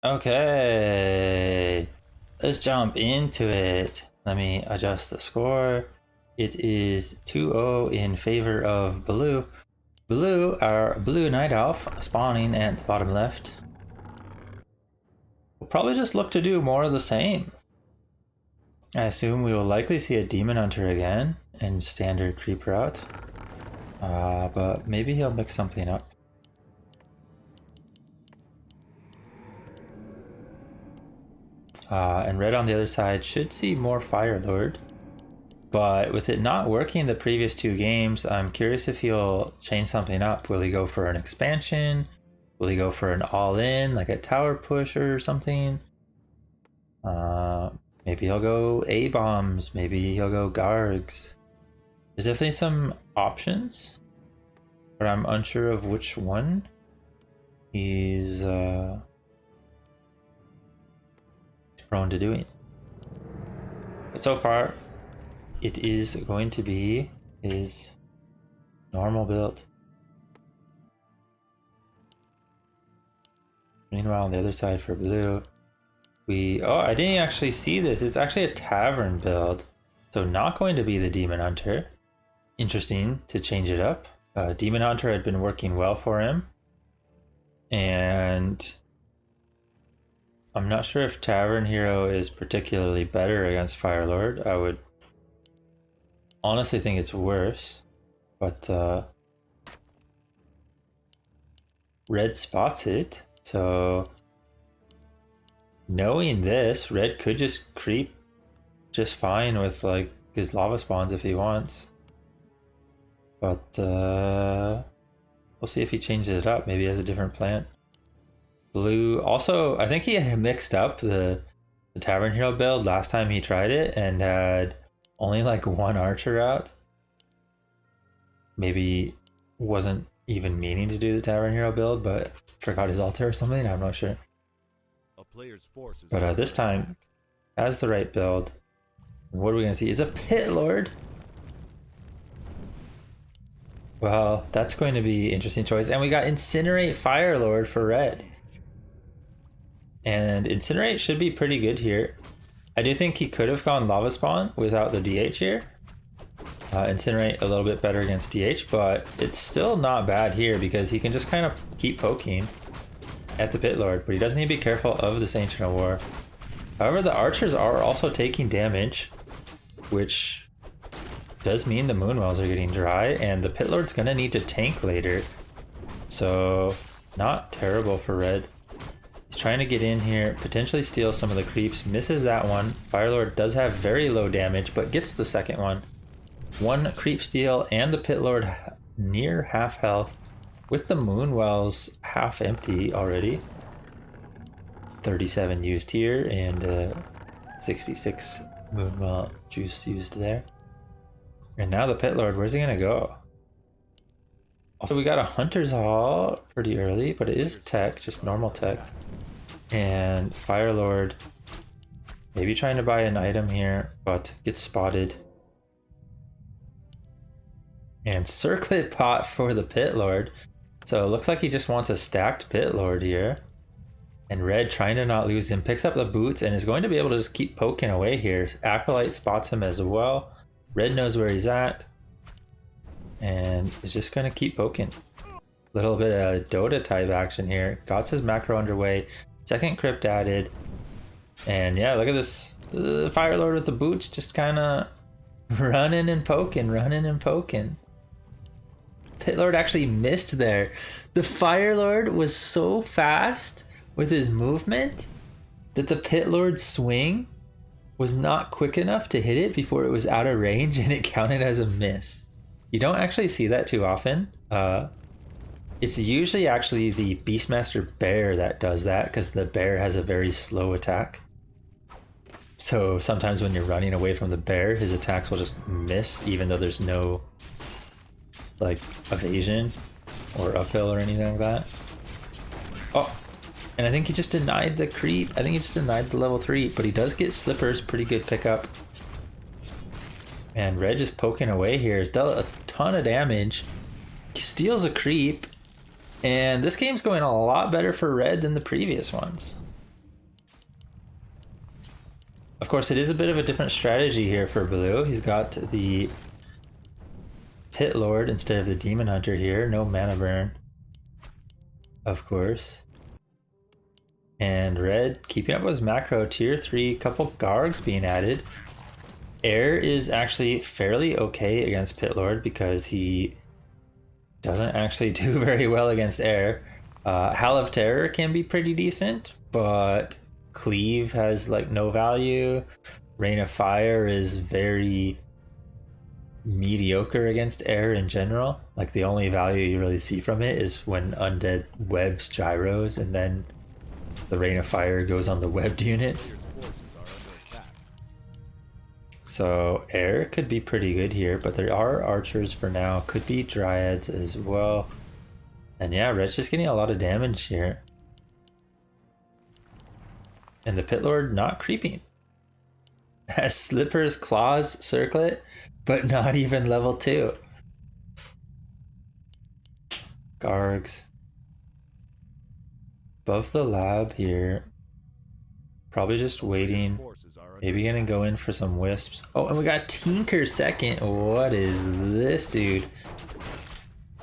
Okay, let's jump into it. Let me adjust the score. It is 2-0 in favor of Blue. Blue, our blue night elf, spawning at the bottom left. We'll probably just look to do more of the same. I assume we will likely see a demon hunter again and standard creep route. But maybe he'll mix something up. And red on the other side should see more Fire Lord. But with it not working the previous two games, I'm curious if he'll change something up. Will he go for an expansion? Will he go for an all-in, like a tower push or something? Maybe he'll go A-bombs. Maybe he'll go Gargs. There's definitely some options, but I'm unsure of which one he's prone to doing. But so far, it is going to be his normal build. Meanwhile, on the other side for blue, I didn't actually see this. It's actually a tavern build, so not going to be the demon hunter. Interesting to change it up. Demon hunter had been working well for him, and I'm not sure if Tavern Hero is particularly better against Firelord. I would honestly think it's worse, but red spots it, so knowing this, red could just creep just fine with like his lava spawns if he wants, but we'll see if he changes it up. Maybe he has a different plan. Blue also, I think he mixed up the Tavern Hero build last time he tried it and had only like one archer out. Maybe wasn't even meaning to do the Tavern Hero build, but forgot his altar or something. I'm not sure. But this time has the right build. What are we gonna see? Is a Pit Lord. Well, that's going to be an interesting choice. And we got Incinerate Fire Lord for red. And Incinerate should be pretty good here. I do think he could have gone Lava Spawn without the DH here. Incinerate a little bit better against DH, but it's still not bad here because he can just kind of keep poking at the Pit Lord, but he does need to be careful of this Ancient of War. However, the archers are also taking damage, which does mean the Moonwells are getting dry, and the Pit Lord's gonna need to tank later. So, not terrible for red. He's trying to get in here, potentially steal some of the creeps, misses that one. Firelord does have very low damage, but gets the second one. One creep steal and the Pit Lord near half health, with the Moonwells half empty already. 37 used here, and 66 Moonwell juice used there. And now the Pit Lord, where's he gonna go? Also, we got a Hunter's Hall pretty early, but it is tech, just normal tech. And Firelord maybe trying to buy an item here, but gets spotted. And Circlet Pot for the Pit Lord. So it looks like he just wants a stacked Pit Lord here. And red, trying to not lose him, picks up the boots and is going to be able to just keep poking away here. Acolyte spots him as well. Red knows where he's at and is just going to keep poking. Little bit of Dota type action here. Got his macro underway. Second crypt added. And yeah, look at this. The Fire Lord with the boots just kind of running and poking, running and poking. Pit Lord actually missed there. The Fire Lord was so fast with his movement that the Pit Lord's swing was not quick enough to hit it before it was out of range, and it counted as a miss. You don't actually see that too often. It's usually actually the Beastmaster Bear that does that, because the bear has a very slow attack. So sometimes when you're running away from the bear, his attacks will just miss, even though there's no like evasion or uphill or anything like that. Oh, and I think he just denied the creep. I think he just denied the level 3, but he does get Slippers, pretty good pickup. And red just poking away here. He's dealt a ton of damage. He steals a creep. And this game's going a lot better for red than the previous ones. Of course, it is a bit of a different strategy here for Blue. He's got the Pit Lord instead of the Demon Hunter here. No mana burn, of course. And Red keeping up with his macro. Tier 3, couple Gargs being added. Air is actually fairly okay against Pit Lord because he doesn't actually do very well against air. Howl of Terror can be pretty decent, but Cleave has like no value. Rain of Fire is very mediocre against air in general. Like the only value you really see from it is when Undead webs gyros, and then the Rain of Fire goes on the webbed units. So air could be pretty good here, but there are archers for now. Could be dryads as well. And yeah, Red's just getting a lot of damage here. And the Pit Lord not creeping. Has Slipper's Claws Circlet, but not even level 2. Gargs. Above the lab here. Probably just waiting. Maybe gonna go in for some wisps. Oh, and we got Tinker second. What is this, dude?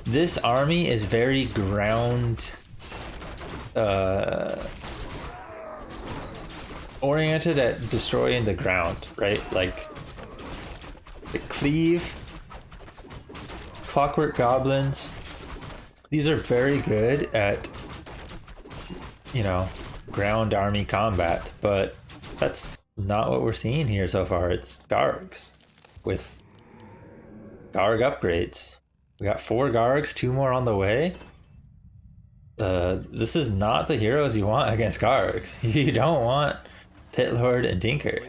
This army is very ground oriented at destroying the ground, right? Like the Cleave, Clockwork Goblins. These are very good at, you know, ground army combat, but that's not what we're seeing here so far. It's Gargs with Garg upgrades. We got 4 Gargs, 2 more on the way. This is not the heroes you want against Gargs. You don't want Pit Lord and Tinker.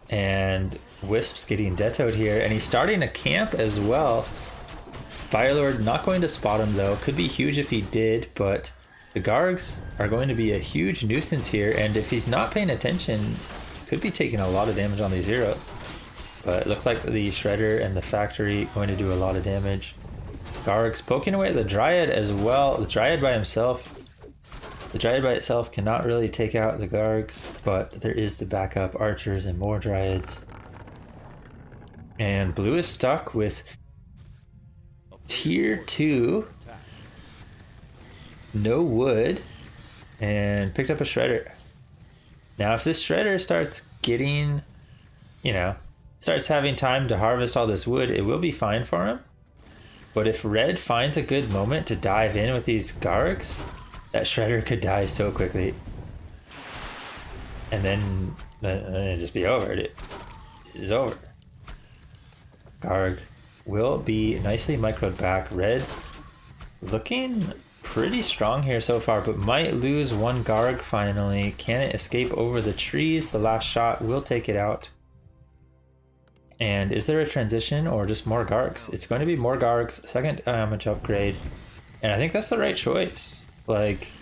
And Wisp's getting detoed here, and he's starting a camp as well. Firelord not going to spot him though. Could be huge if he did, but the Gargs are going to be a huge nuisance here, and if he's not paying attention, could be taking a lot of damage on these heroes. But it looks like the Shredder and the Factory going to do a lot of damage. Gargs poking away at the Dryad as well. The Dryad by himself, the Dryad by itself cannot really take out the Gargs, but there is the backup archers and more Dryads. And Blue is stuck with tier 2, no wood, and picked up a Shredder. Now if this Shredder starts getting, you know, starts having time to harvest all this wood, it will be fine for him. But if Red finds a good moment to dive in with these Gargs, that Shredder could die so quickly. And then it'd just be over. It is over. Garg will be nicely microed back. Red looking pretty strong here so far, but might lose 1 Garg finally. Can it escape over the trees? The last shot will take it out. And is there a transition or just more Gargs? It's going to be more Gargs, second damage upgrade. And I think that's the right choice. Like,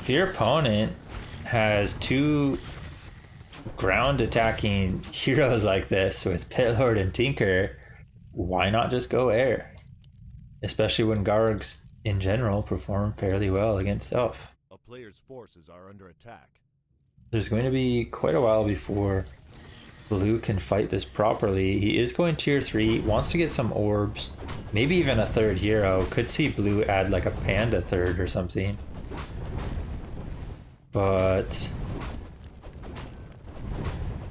if your opponent has 2 ground attacking heroes like this with Pit Lord and Tinker, why not just go air? Especially when Gargs in general perform fairly well against Elf. A player's forces are under attack. There's going to be quite a while before Blue can fight this properly. He is going tier 3, wants to get some orbs, maybe even a 3rd hero. Could see Blue add like a panda 3rd or something. But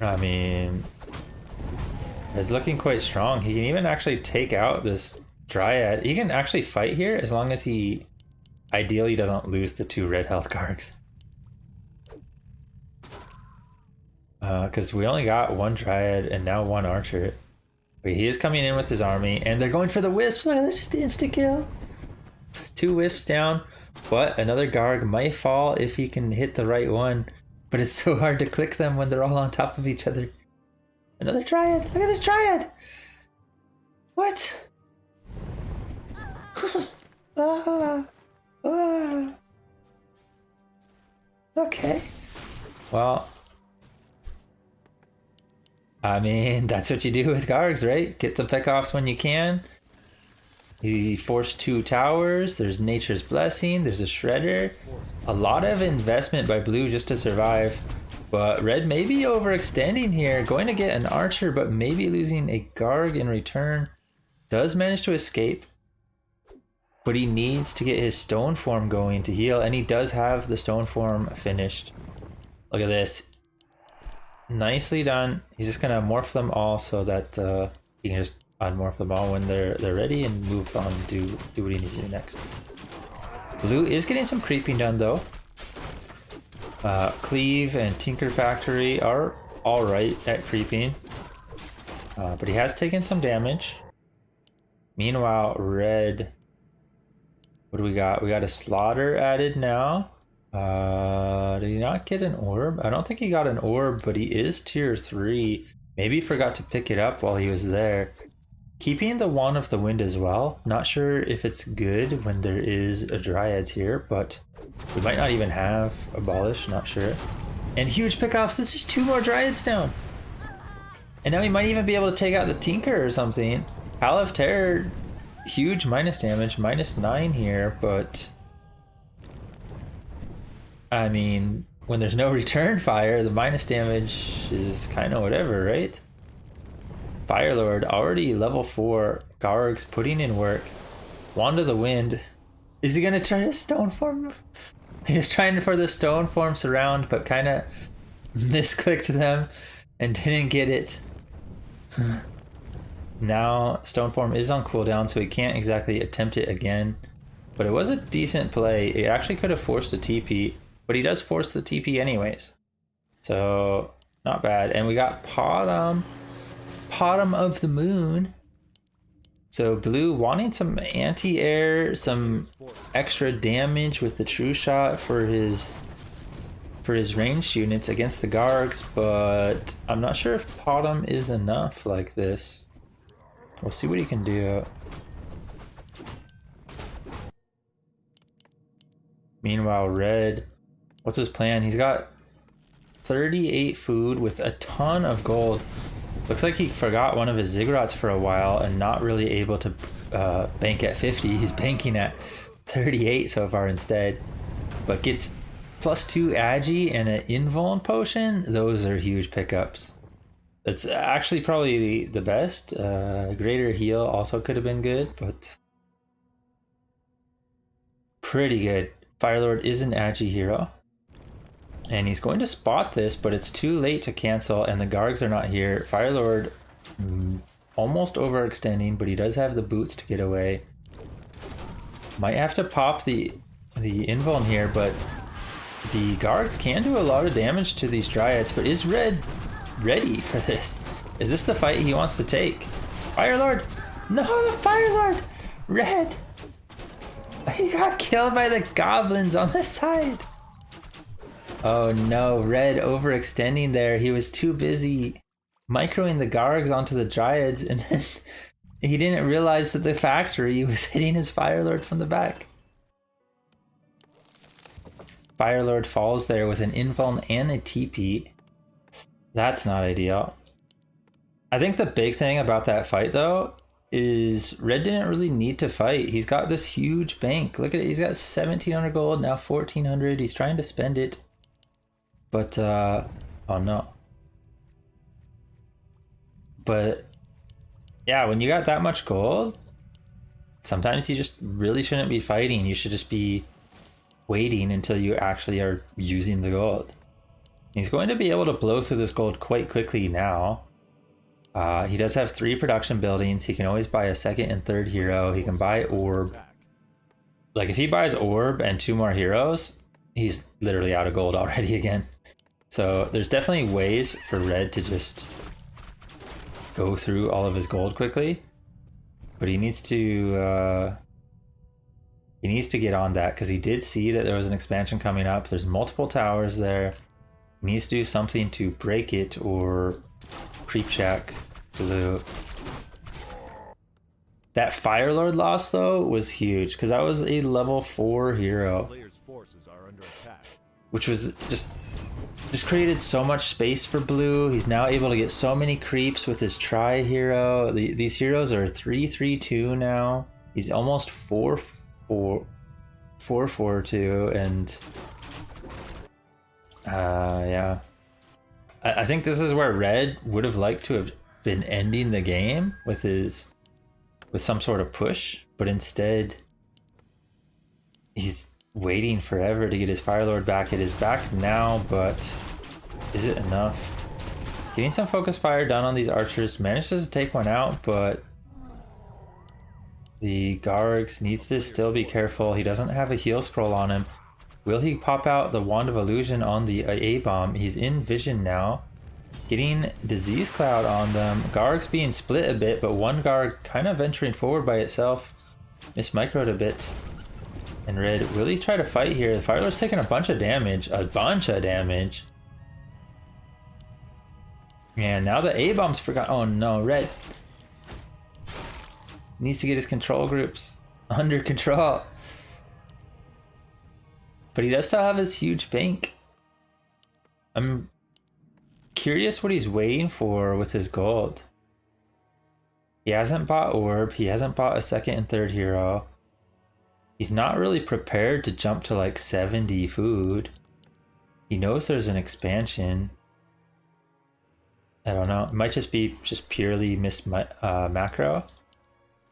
I mean, it's looking quite strong. He can even actually take out this Dryad. He can actually fight here as long as he ideally doesn't lose the 2 red health Gargs. Because we only got 1 Dryad and now 1 Archer. But he is coming in with his army, and they're going for the Wisps. Look at this, just insta kill. 2 Wisps down, but another Garg might fall if he can hit the right one. But it's so hard to click them when they're all on top of each other. Another Dryad. Look at this Dryad. What? Okay. Well, I mean, that's what you do with Gargs, right? Get the pickoffs when you can. He forced 2 towers. There's Nature's Blessing. There's a Shredder. A lot of investment by blue just to survive. But red may be overextending here. Going to get an archer, but maybe losing a Garg in return. Does manage to escape. But he needs to get his stone form going to heal. And he does have the stone form finished. Look at this. Nicely done. He's just going to morph them all so that he can just unmorph them all when they're ready and move on to do what he needs to do next. Blue is getting some creeping done though. Cleave and Tinker Factory are alright at creeping. But he has taken some damage. Meanwhile, red... What do we got? We got a Slaughter added now. Did he not get an orb? I don't think he got an orb, but he is tier 3. Maybe he forgot to pick it up while he was there. Keeping the Wand of the Wind as well. Not sure if it's good when there is a Dryads here, but we might not even have Abolish, not sure. And huge pickoffs. This is 2 more Dryads down. And now he might even be able to take out the Tinker or something. Hal of Terror, huge minus damage, -9 here, but... I mean, when there's no return fire, the minus damage is kind of whatever, right? Firelord already level 4. Garg's putting in work. Wand of the Wind. Is he gonna try to stone form? He was trying for the stone form surround, but kind of misclicked them and didn't get it. Now stone form is on cooldown, so he can't exactly attempt it again. But it was a decent play. It actually could have forced a TP, but he does force the TP anyways. So not bad. And we got Bottom of the Moon. So blue wanting some anti-air, some extra damage with the True Shot for his ranged units against the Gargs, but I'm not sure if Bottom is enough like this. We'll see what he can do. Meanwhile, red, what's his plan? He's got 38 food with a ton of gold. Looks like he forgot one of his Ziggurats for a while and not really able to bank at 50. He's banking at 38 so far instead. But gets +2 Agi and an Invuln potion. Those are huge pickups. That's actually probably the best. Greater heal also could have been good, but pretty good. Firelord is an Agi hero. And he's going to spot this, but it's too late to cancel, and the Gargs are not here. Firelord almost overextending, but he does have the boots to get away. Might have to pop the Invuln here, but the Gargs can do a lot of damage to these Dryads. But is red ready for this? Is this the fight he wants to take? Firelord! No, the Firelord! Red! He got killed by the goblins on the side. Oh no, red overextending there. He was too busy microing the Gargs onto the Dryads, and then he didn't realize that the factory was hitting his Firelord from the back. Firelord falls there with an Invuln and a TP. That's not ideal. I think the big thing about that fight though is red didn't really need to fight. He's got this huge bank. Look at it. He's got 1700 gold, now 1400. He's trying to spend it. But, oh no. But, yeah, when you got that much gold, sometimes you just really shouldn't be fighting. You should just be waiting until you actually are using the gold. He's going to be able to blow through this gold quite quickly now. He does have 3 production buildings. He can always buy a 2nd and 3rd hero. He can buy orb. Like, if he buys orb and 2 more heroes, he's literally out of gold already again. So there's definitely ways for red to just go through all of his gold quickly, but he needs to get on that, because he did see that there was an expansion coming up. There's multiple towers there. He needs to do something to break it or creep shack blue. That Firelord loss though was huge, because that was a level 4 hero, which was just created so much space for blue. He's now able to get so many creeps with his tri hero. These heroes are 3/3/2 now. He's almost 4-4-2, and yeah. I think this is where Red would have liked to have been ending the game with some sort of push, but instead he's waiting forever to get his Fire Lord back. It is back now, but is it enough? Getting some focus fire done on these archers, manages to take one out, but the Gargs needs to still be careful. He doesn't have a heal scroll on him. Will he pop out the Wand of Illusion on the A-bomb? He's in vision now. Getting Disease Cloud on them. Gargs being split a bit, but one Garg kind of venturing forward by itself. Mismicroed a bit. And Red, will he try to fight here? The Fire Lord's taking a bunch of damage. And now the A-bomb's forgot. Oh no, Red needs to get his control groups under control. But he does still have his huge bank. I'm curious what he's waiting for with his gold. He hasn't bought Orb. He hasn't bought a second and third hero. He's not really prepared to jump to like 70 food. He knows there's an expansion. I don't know. It might just be purely miss macro.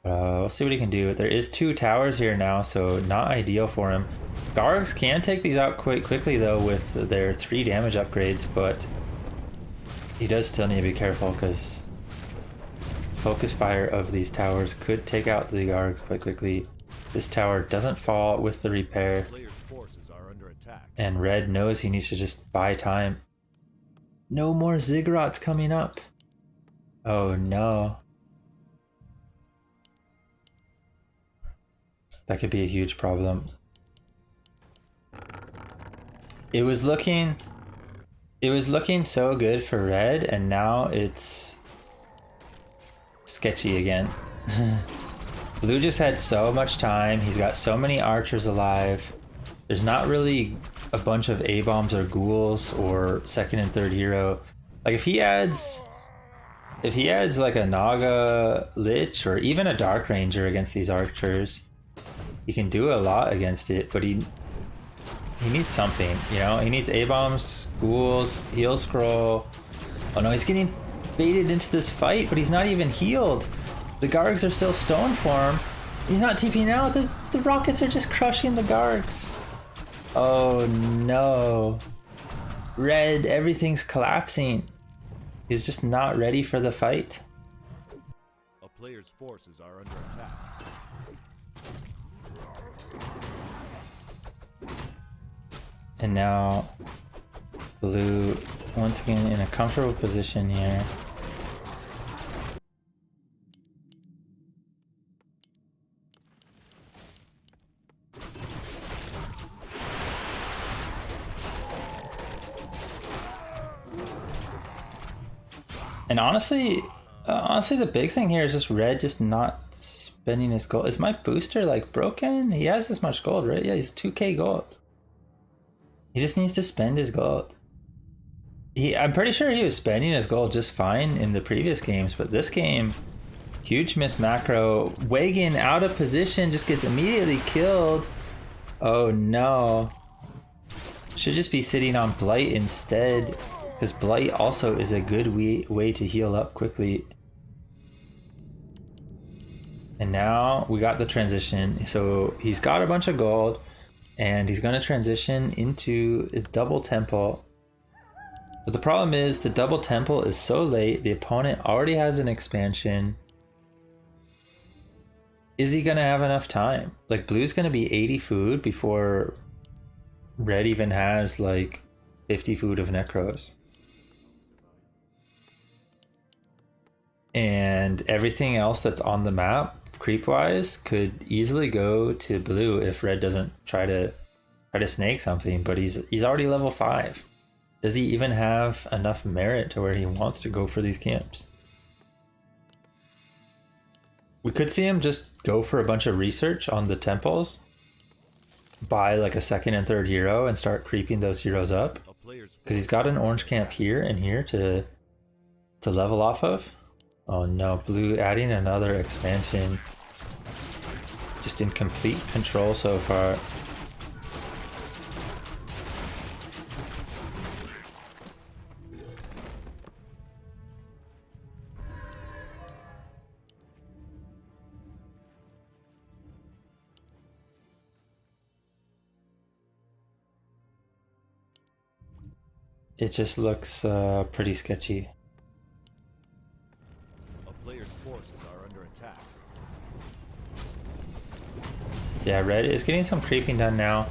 We'll see what he can do. There is 2 towers here now, so not ideal for him. Gargs can take these out quite quickly though with their 3 damage upgrades, but he does still need to be careful because focus fire of these towers could take out the Gargs quite quickly. This tower doesn't fall with the repair, Player's forces are under attack. and Red knows he needs to just buy time. No more Ziggurats coming up. Oh no. That could be a huge problem. It was looking so good for Red, and now it's sketchy again. Blue just had so much time. He's got so many archers alive. There's not really a bunch of A-bombs or ghouls or second and third hero. Like if he adds like a Naga Lich or even a Dark Ranger against these archers, he can do a lot against it, but he needs something, you know? He needs A-bombs, ghouls, heal scroll. Oh no, he's getting baited into this fight, but he's not even healed. The Gargs are still stone form. He's not TPing out. The rockets are just crushing the Gargs. Oh no. Red, everything's collapsing. He's just not ready for the fight. A player's forces are under attack. And now Blue once again in a comfortable position here. And honestly, the big thing here is just Red just not spending his gold. Is my booster like broken? He has this much gold, right? Yeah, he's 2k gold. He just needs to spend his gold. I'm pretty sure he was spending his gold just fine in the previous games, but this game, huge miss macro. Wagon out of position, just gets immediately killed. Oh no. Should just be sitting on Blight instead, because Blight also is a good way to heal up quickly. And now we got the transition. So he's got a bunch of gold, and he's going to transition into a double temple. But the problem is the double temple is so late. The opponent already has an expansion. Is he going to have enough time? Like Blue's going to be 80 food before Red even has like 50 food of Necros. And everything else that's on the map, creep-wise, could easily go to Blue if Red doesn't try to snake something. But he's already level 5. Does he even have enough merit to where he wants to go for these camps? We could see him just go for a bunch of research on the temples, buy like a second and third hero, and start creeping those heroes up. Because he's got an orange camp here and here to level off of. Oh no, Blue adding another expansion. just in complete control so far. It just looks pretty sketchy. A player's forces are under attack. Yeah, red is getting some creeping done now.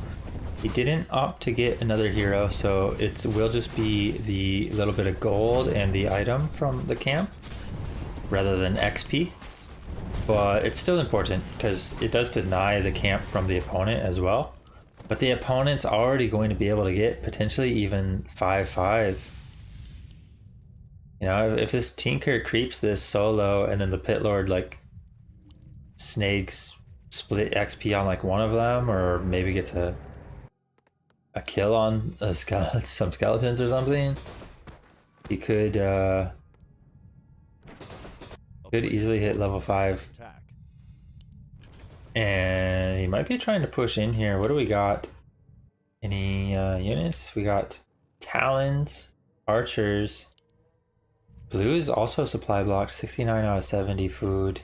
He didn't opt to get another hero, so it will just be the little bit of gold and the item from the camp rather than XP. But it's still important because it does deny the camp from the opponent as well. But the opponent's already going to be able to get potentially even 5-5. You know, if this Tinker creeps this solo and then the Pit Lord like snags split XP on like one of them, or maybe gets a kill on a some skeletons or something, he could easily hit level 5. And he might be trying to push in here. What do we got? Any units? We got Talons, Archers. Blue is also supply blocked, 69 out of 70 food.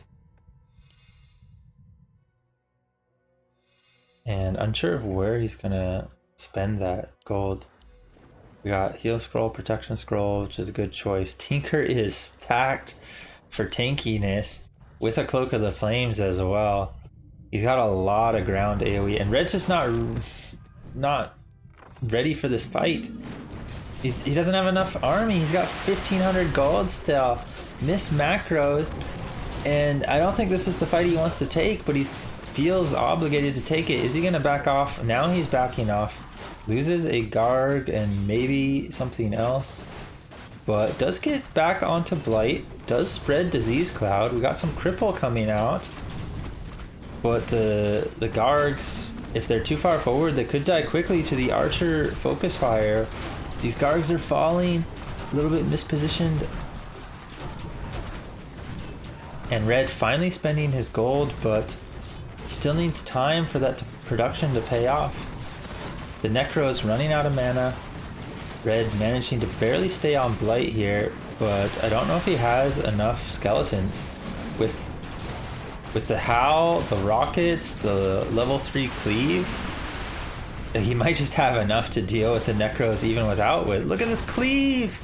And unsure of where he's gonna spend that gold. We got Heal Scroll, Protection Scroll, which is a good choice. Tinker is stacked for tankiness with a Cloak of the Flames as well. He's got a lot of ground AoE, and Red's just not ready for this fight. He doesn't have enough army. He's got 1,500 gold still. Missed macros, and I don't think this is the fight he wants to take, but he feels obligated to take it. Is he going to back off? Now he's backing off. Loses a Garg and maybe something else, but does get back onto Blight. Does spread Disease Cloud. We got some Cripple coming out. But the Gargs, if they're too far forward, they could die quickly to the Archer Focus Fire. These Gargs are falling, a little bit mispositioned. And Red finally spending his gold, but still needs time for that production to pay off. The Necro's running out of mana. Red managing to barely stay on Blight here, but I don't know if he has enough skeletons. With the Howl, the Rockets, the level 3 Cleave, he might just have enough to deal with the Necros even without Wiz. Look at this Cleave!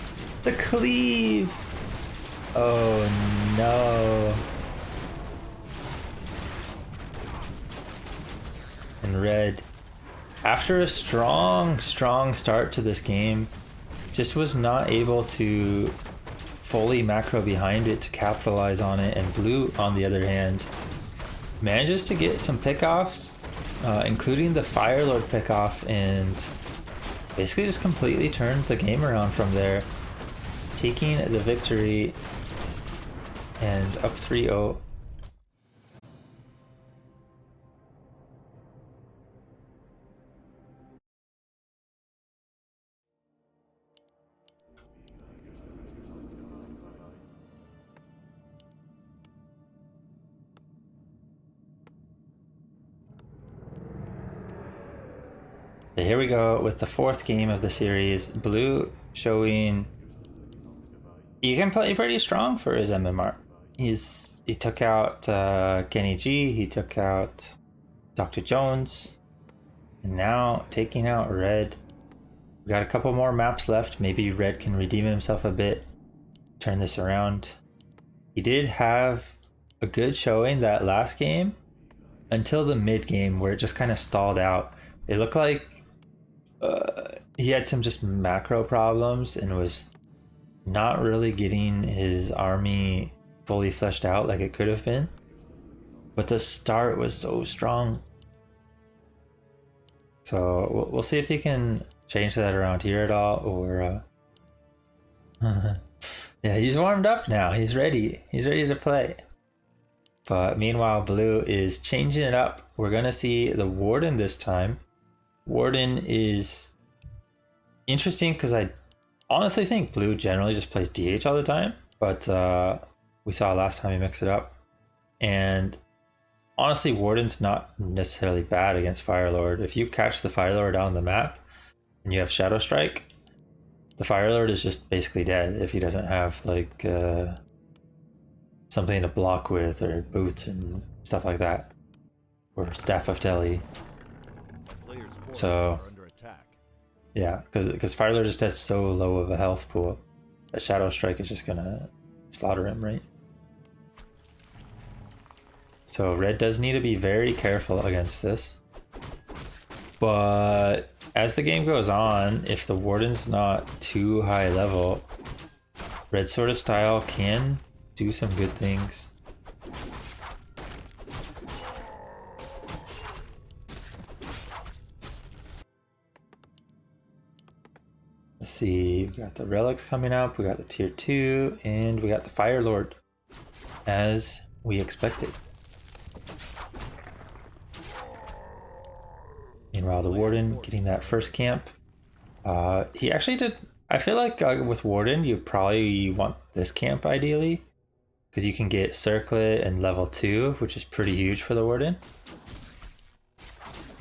The Cleave! Oh no. And Red, after a strong start to this game, just was not able to fully macro behind it to capitalize on it. And Blue, on the other hand, manages to get some pickoffs, including the Fire Lord pickoff, and basically just completely turned the game around from there, taking the victory and up 3-0. Here we go with the fourth game of the series. Blue showing he can play pretty strong for his MMR. He took out Kenny G, he took out Dr. Jones, and now taking out Red. We got a couple more maps left. Maybe Red can redeem himself a bit, turn this around. He did have a good showing that last game until the mid game where it just kind of stalled out. It looked like he had some just macro problems and was not really getting his army fully fleshed out like it could have been. But the start was so strong. So we'll see if he can change that around here at all, or yeah, he's warmed up now. He's ready. He's ready to play. But meanwhile, Blue is changing it up. We're gonna see the Warden this time. Warden is interesting because I honestly think Blue generally just plays DH all the time, but we saw last time he mixed it up. And honestly, Warden's not necessarily bad against Firelord. If you catch the Firelord on the map and you have Shadow Strike, the Firelord is just basically dead if he doesn't have like something to block with, or boots and stuff like that, or Staff of Telly. Players' forces So are under attack. yeah, because Firelord just has so low of a health pool, a Shadow Strike is just gonna slaughter him, right? So red does need to be very careful against this. But as the game goes on, if the Warden's not too high level, red sort of style can do some good things. Let's see, we got the relics coming up, we got the tier 2, and we got the Fire Lord, as we expected. Meanwhile, the Warden getting that first camp. He actually did. I feel like with Warden, you probably want this camp ideally, because you can get Circlet and level 2, which is pretty huge for the Warden.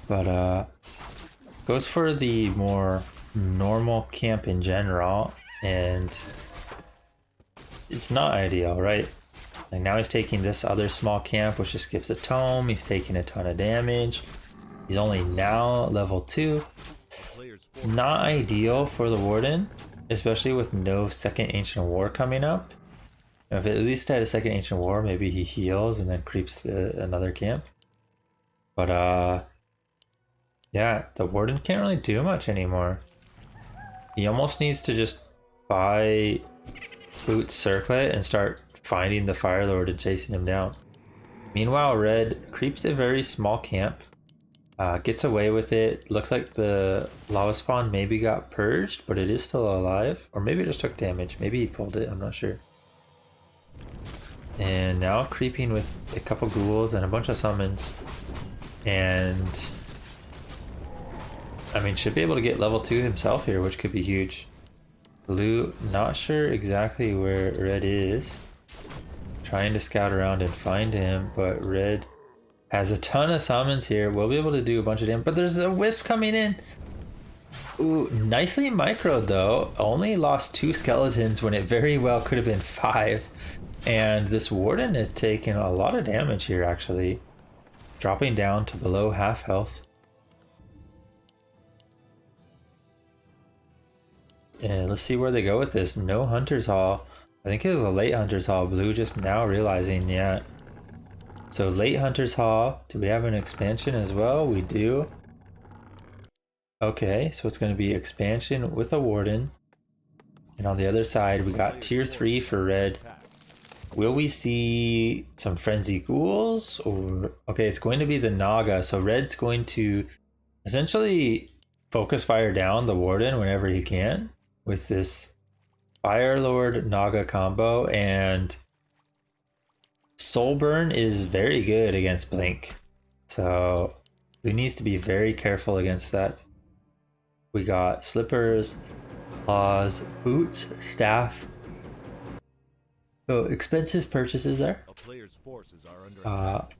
But goes for the more normal camp in general, and it's not ideal, right? Like now he's taking this other small camp, which just gives a tome. He's taking a ton of damage. He's only now level 2. Not ideal for the Warden, especially with no second Ancient War coming up. If it at least had a second Ancient War, maybe he heals and then creeps another camp. But yeah, the Warden can't really do much anymore. He almost needs to just buy Boot Circlet and start finding the Fire Lord and chasing him down. Meanwhile, red creeps a very small camp. Gets away with it. Looks like the lava spawn maybe got purged, but it is still alive. Or maybe it just took damage. Maybe he pulled it, I'm not sure. And now creeping with a couple ghouls and a bunch of summons. And I mean, should be able to get level 2 himself here, which could be huge. Blue, not sure exactly where red is. Trying to scout around and find him, but red has a ton of summons here. We'll be able to do a bunch of damage, but there's a wisp coming in. Ooh, nicely microed though. Only lost 2 skeletons when it very well could have been 5. And this Warden is taking a lot of damage here actually. Dropping down to below half health. And let's see where they go with this. No Hunter's Hall. I think it was a late Hunter's Hall. Blue just now realizing, yeah. So late Hunter's Hall. Do we have an expansion as well? We do. Okay, so it's going to be expansion with a Warden. And on the other side, we got tier 3 for red. Will we see some Frenzy Ghouls? Or okay, it's going to be the Naga. So red's going to essentially focus fire down the Warden whenever he can with this Fire Lord Naga combo, and Soulburn is very good against Blink, so we need to be very careful against that. We got slippers, claws, boots, staff. So expensive purchases there. A player's forces are under attack.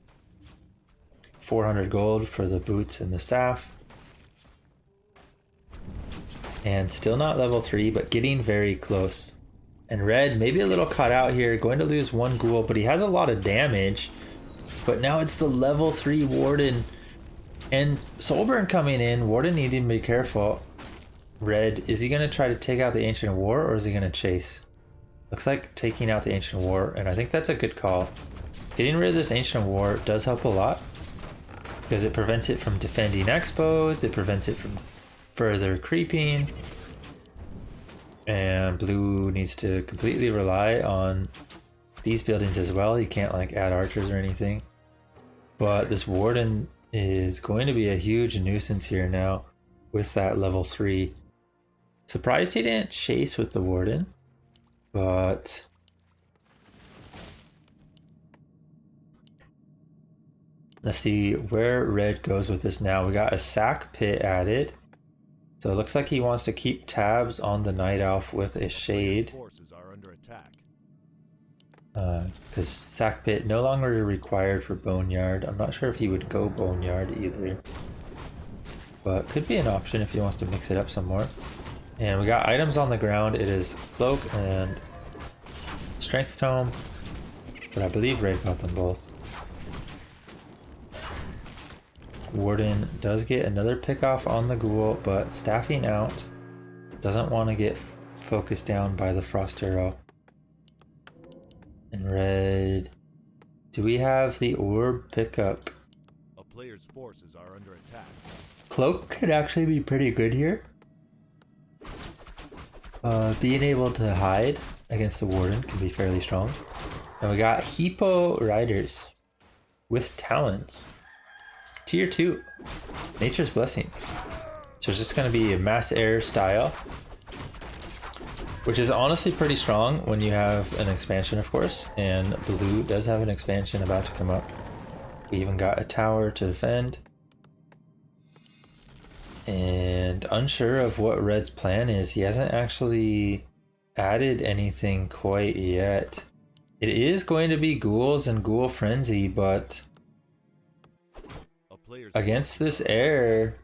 400 gold for the boots and the staff. And still not level 3, but getting very close. And red, maybe a little caught out here, going to lose 1 ghoul, but he has a lot of damage. But now it's the level 3 Warden. And Soulburn coming in, Warden needing to be careful. Red, is he going to try to take out the Ancient War, or is he going to chase? Looks like taking out the Ancient War, and I think that's a good call. Getting rid of this Ancient War does help a lot, because it prevents it from defending expos, it prevents it from further creeping, and blue needs to completely rely on these buildings as well. You can't like add archers or anything, but this Warden is going to be a huge nuisance here now with that level 3. Surprised he didn't chase with the Warden, but let's see where red goes with this now. We got a sack pit added. So it looks like he wants to keep tabs on the Night Elf with a shade. Forces are under attack. because sack pit no longer required for boneyard. I'm not sure if he would go boneyard either, but could be an option if he wants to mix it up some more. And we got items on the ground. It is cloak and strength tome, but I believe Red got them both. Warden does get another pick off on the ghoul, but staffing out, doesn't want to get focused down by the frost arrow. And Red, do we have the orb pickup? A player's forces are under attack. Cloak could actually be pretty good here. Being able to hide against the Warden can be fairly strong. And we got Hippo Riders with talons. Tier 2, Nature's Blessing. So it's just going to be a mass air style, which is honestly pretty strong when you have an expansion, of course. And blue does have an expansion about to come up. We even got a tower to defend. And unsure of what Red's plan is. He hasn't actually added anything quite yet. It is going to be ghouls and ghoul frenzy, but against this air,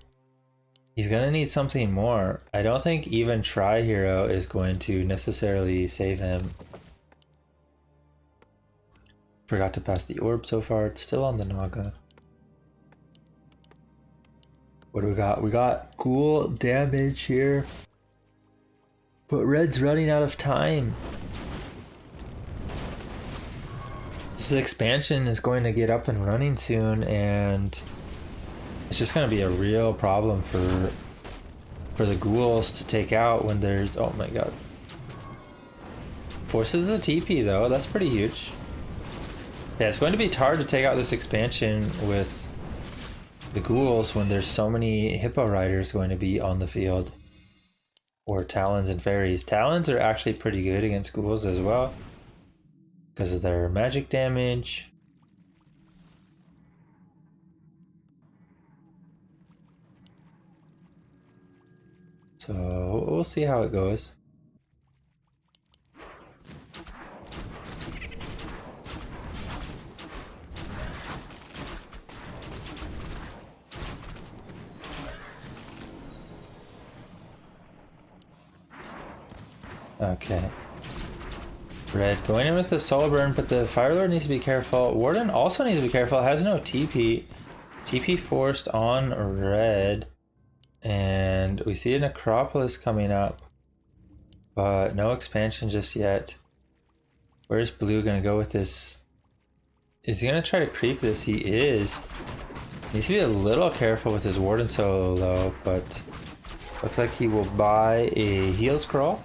he's gonna need something more. I don't think even Tri Hero is going to necessarily save him. Forgot to pass the orb so far. It's still on the Naga. What do we got? We got ghoul damage here, but Red's running out of time. This expansion is going to get up and running soon, and it's just going to be a real problem for the ghouls to take out when there's, oh my god. Forces the TP though, that's pretty huge. Yeah, it's going to be hard to take out this expansion with the ghouls when there's so many hippo riders going to be on the field. Or talons and fairies. Talons are actually pretty good against ghouls as well, because of their magic damage. So we'll see how it goes. Okay. Red going in with the soul burn, but the Fire Lord needs to be careful. Warden also needs to be careful. It has no TP. TP forced on Red. And we see a Necropolis coming up, but no expansion just yet. Where's Blue gonna go with this? Is he gonna try to creep this? He is. He needs to be a little careful with his Warden solo, but looks like he will buy a heal scroll.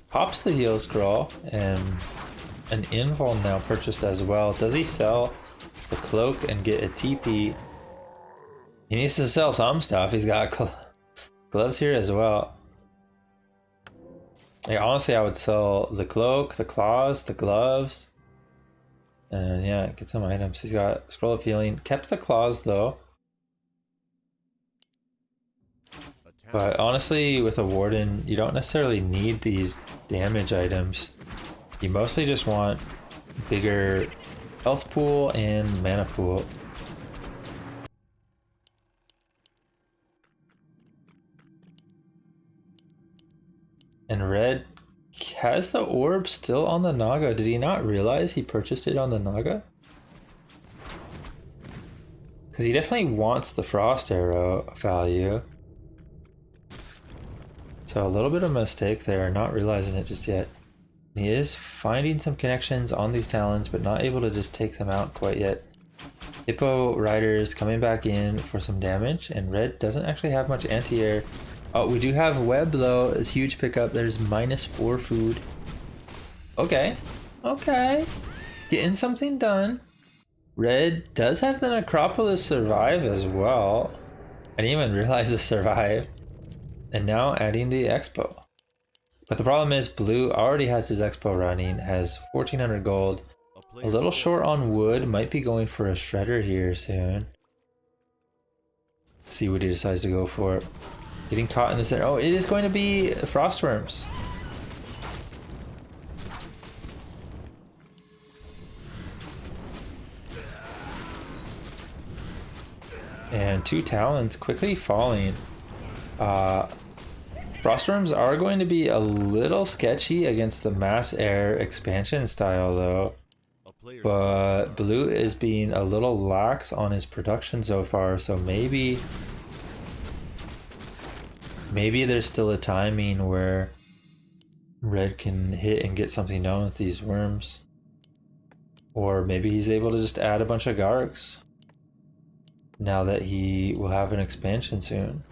Pops the heal scroll, and an invul now purchased as well. Does he sell the cloak and get a TP? He needs to sell some stuff. He's got gloves here as well. Yeah, honestly, I would sell the cloak, the claws, the gloves, and yeah, get some items. He's got scroll of healing. Kept the claws though. But honestly, with a warden, you don't necessarily need these damage items. You mostly just want bigger health pool and mana pool. And Red has the orb still on the Naga. Did he not realize he purchased it on the Naga? Because he definitely wants the Frost Arrow value. So a little bit of a mistake there, not realizing it just yet. He is finding some connections on these talons, but not able to just take them out quite yet. Hippo Riders coming back in for some damage, and Red doesn't actually have much anti-air. Oh, we do have web though. It's huge pickup. There's -4 food. Okay. Okay. Getting something done. Red does have the Necropolis survive as well. I didn't even realize it survived. And now adding the Expo. But the problem is Blue already has his Expo running, has 1400 gold. A little short on wood, might be going for a shredder here soon. See what he decides to go for. Getting caught in the center. Oh, it is going to be frostworms. And 2 Talons quickly falling. Frostworms are going to be a little sketchy against the mass air expansion style though. But blue is being a little lax on his production so far, so maybe there's still a timing where red can hit and get something done with these worms. Or maybe he's able to just add a bunch of Gargs now that he will have an expansion soon.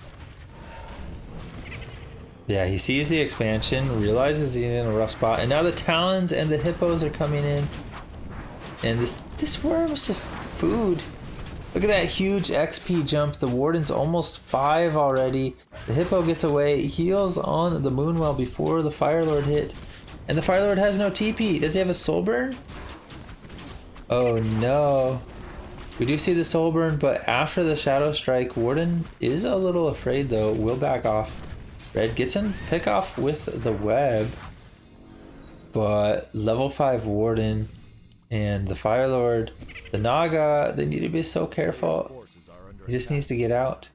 Yeah, he sees the expansion, realizes he's in a rough spot, and now the Talons and the Hippos are coming in. And this worm is just food. Look at that huge XP jump. The Warden's almost 5 already. The Hippo gets away, heals on the Moonwell before the Firelord hit. And the Firelord has no TP. Does he have a soul burn? Oh no. We do see the soul burn, but after the Shadow Strike, Warden is a little afraid though. Will back off. Red gets in pick off with the web, but level 5 Warden and the Firelord, the Naga, they need to be so careful. He just needs to get out.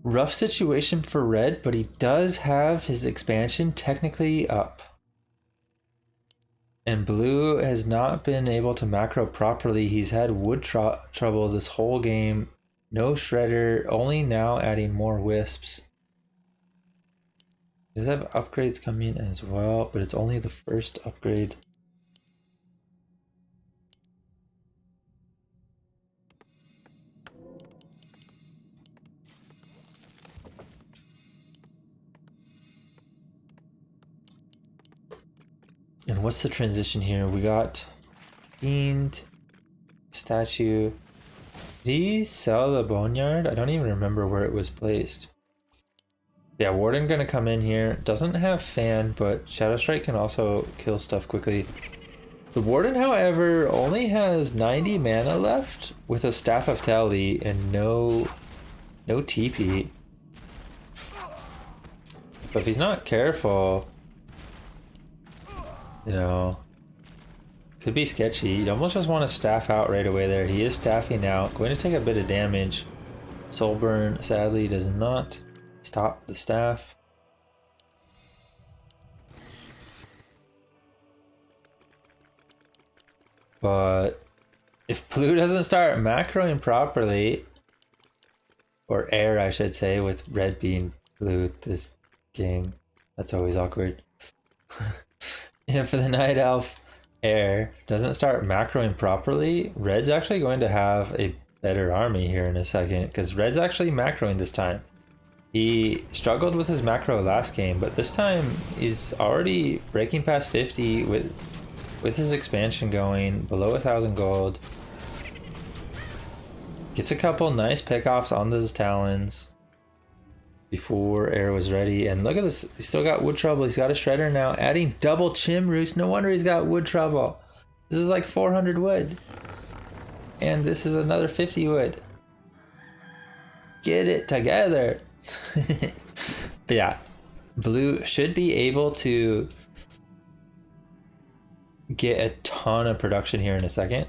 Rough situation for red, but he does have his expansion technically up. And blue has not been able to macro properly. He's had wood trouble this whole game. No shredder, only now adding more wisps. He does have upgrades coming as well, but it's only the first upgrade. And what's the transition here? We got Fiend, Statue. Did he sell the Boneyard? I don't even remember where it was placed. Yeah, Warden gonna come in here. Doesn't have Fan, but Shadow Strike can also kill stuff quickly. The Warden, however, only has 90 mana left with a Staff of Tally and no TP. But if he's not careful, you know, could be sketchy. You almost just want to staff out right away there. He is staffing out. Going to take a bit of damage. Soul Burn sadly does not stop the staff. But if blue doesn't start macroing properly, or air I should say, with red being blue this game, that's always awkward. And for the Night Elf, air doesn't start macroing properly, red's actually going to have a better army here in a second, because red's actually macroing this time. He struggled with his macro last game, but this time he's already breaking past 50 with his expansion going below 1,000 gold. Gets a couple nice pickoffs on those Talons before air was ready. And look at this, he's still got wood trouble. He's got a shredder now, adding double Chimroost. No wonder he's got wood trouble. This is like 400 wood, and this is another 50 wood. Get it together. But yeah, blue should be able to get a ton of production here in a second.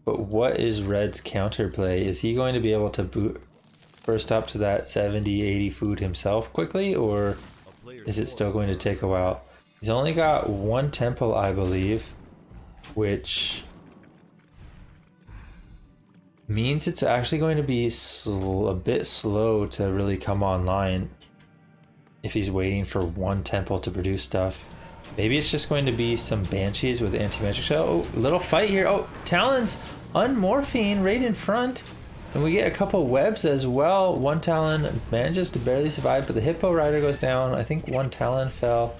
But what is red's counterplay? Is he going to be able to burst up to that 70-80 food himself quickly, or is it still going to take a while? He's only got 1 temple, I believe, which means it's actually going to be a bit slow to really come online if he's waiting for 1 temple to produce stuff. Maybe it's just going to be some Banshees with anti-magic shell. Oh, little fight here. Oh, Talons unmorphine right in front. And we get a couple webs as well. 1 Talon manages to barely survive, but the Hippo Rider goes down. I think 1 Talon fell.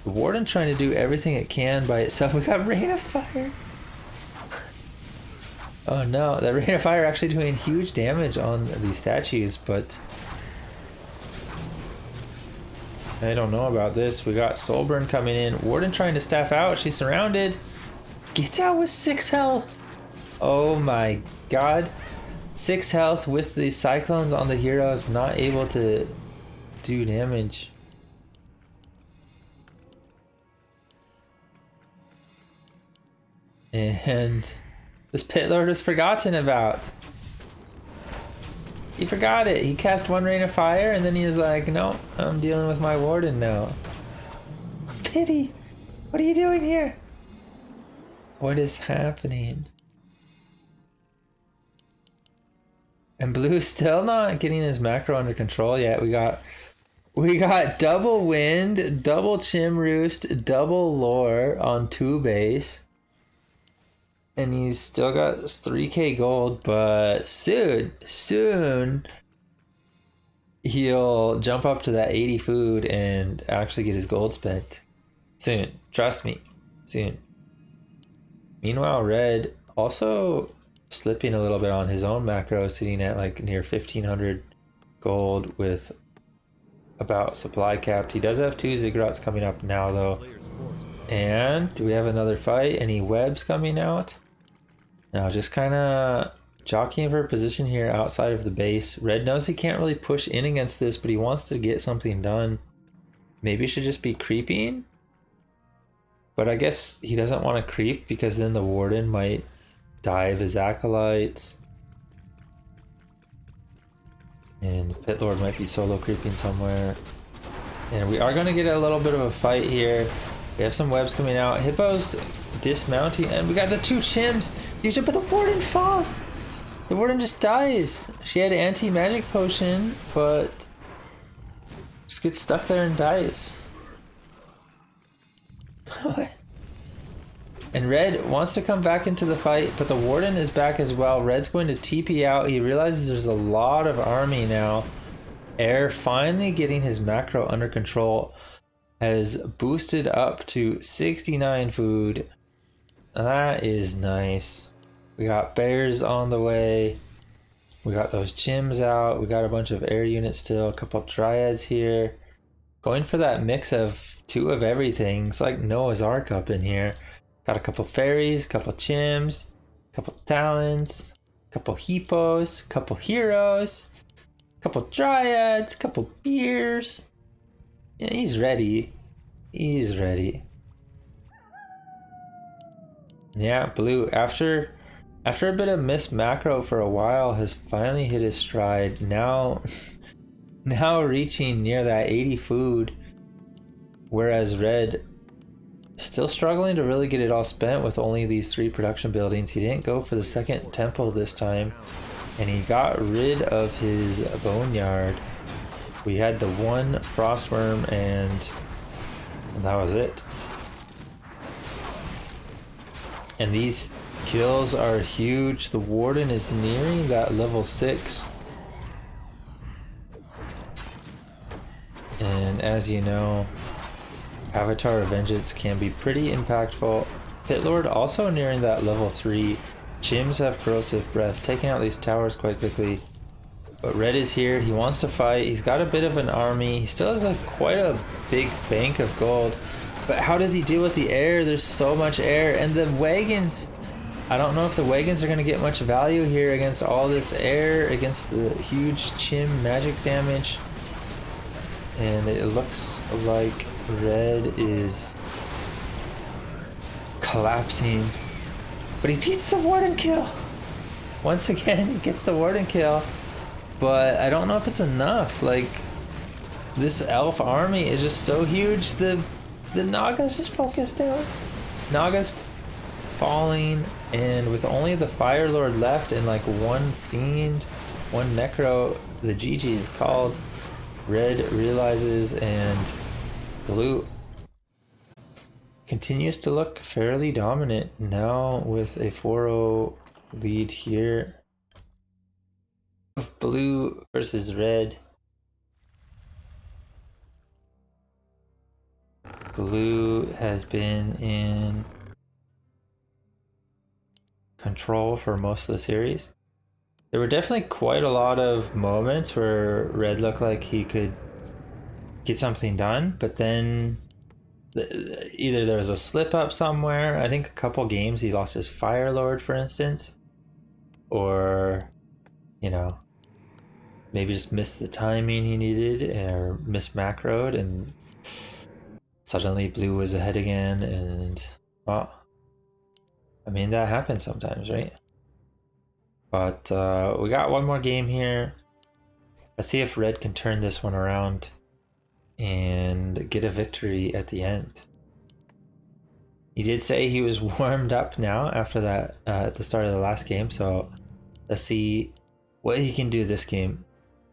The Warden trying to do everything it can by itself. We got Rain of Fire. Oh no, that Rain of Fire actually doing huge damage on these statues, but I don't know about this. We got Soulburn coming in. Warden trying to staff out. She's surrounded. Gets out with 6 health. Oh my god. 6 health with the Cyclones on the heroes, not able to do damage. And This Pit Lord was forgotten about. He forgot it. He cast one rain of fire and then he was like, no, I'm dealing with my warden now. Pity, what are you doing here? What is happening? And Blue's still not getting his macro under control yet. We got double wind, double chim roost, double lore on 2 base. And he's still got 3k gold, but soon he'll jump up to that 80 food and actually get his gold spent. Soon, trust me, soon. Meanwhile, Red also slipping a little bit on his own macro, sitting at like near 1500 gold with about supply capped. He does have 2 ziggurats coming up now though. And do we have another fight? Any webs coming out? Now just kind of jockeying for a position here outside of the base. Red knows he can't really push in against this, but he wants to get something done. Maybe he should just be creeping. But I guess he doesn't want to creep because then the warden might dive his acolytes. And the Pit Lord might be solo creeping somewhere. And we are going to get a little bit of a fight here. We have some webs coming out. Hippo's dismounting, and we got the 2 chims. But the warden falls. The warden just dies. She had anti-magic potion, but just gets stuck there and dies. And Red wants to come back into the fight, but the warden is back as well. Red's going to TP out. He realizes there's a lot of army now. Air finally getting his macro under control has boosted up to 69 food. That is nice. We got bears on the way. We got those chims out. We got a bunch of air units still. A couple dryads here. Going for that mix of 2 of everything. It's like Noah's Ark up in here. Got a couple fairies, couple chims, couple talons, couple hippos, couple heroes, couple dryads, couple beers. Yeah, he's ready. He's ready. Yeah, Blue, after a bit of missed macro for a while, has finally hit his stride. Now reaching near that 80 food, whereas Red still struggling to really get it all spent with only these 3 production buildings. He didn't go for the second temple this time, and he got rid of his boneyard. We had the 1 frostworm and that was it. And these kills are huge. The warden is nearing that level 6. And as you know, Avatar of Vengeance can be pretty impactful. Pit Lord also nearing that level 3. Chims have corrosive breath, taking out these towers quite quickly. But Red is here. He wants to fight. He's got a bit of an army. He still has quite a big bank of gold. But how does he deal with the air? There's so much air. And the wagons. I don't know if the wagons are going to get much value here against all this air, against the huge chim magic damage. And it looks like Red is collapsing. But he gets the warden kill. Once again, he gets the warden kill. But I don't know if it's enough. Like, this elf army is just so huge. The Naga's just focused down. Naga's falling, and with only the Fire Lord left and like 1 fiend, 1 necro, the GG is called. Red realizes, and Blue continues to look fairly dominant now with a 4-0 lead here. Blue versus Red. Blue has been in control for most of the series. There were definitely quite a lot of moments where Red looked like he could get something done, but then either there was a slip up somewhere. I think a couple games he lost his Fire Lord, for instance, or, you know, maybe just missed the timing he needed or missed macroed, and suddenly Blue was ahead again. And well, I mean, that happens sometimes, right? But we got one more game here. Let's see if Red can turn this one around and get a victory at the end. He did say he was warmed up now after that at the start of the last game, so let's see what he can do this game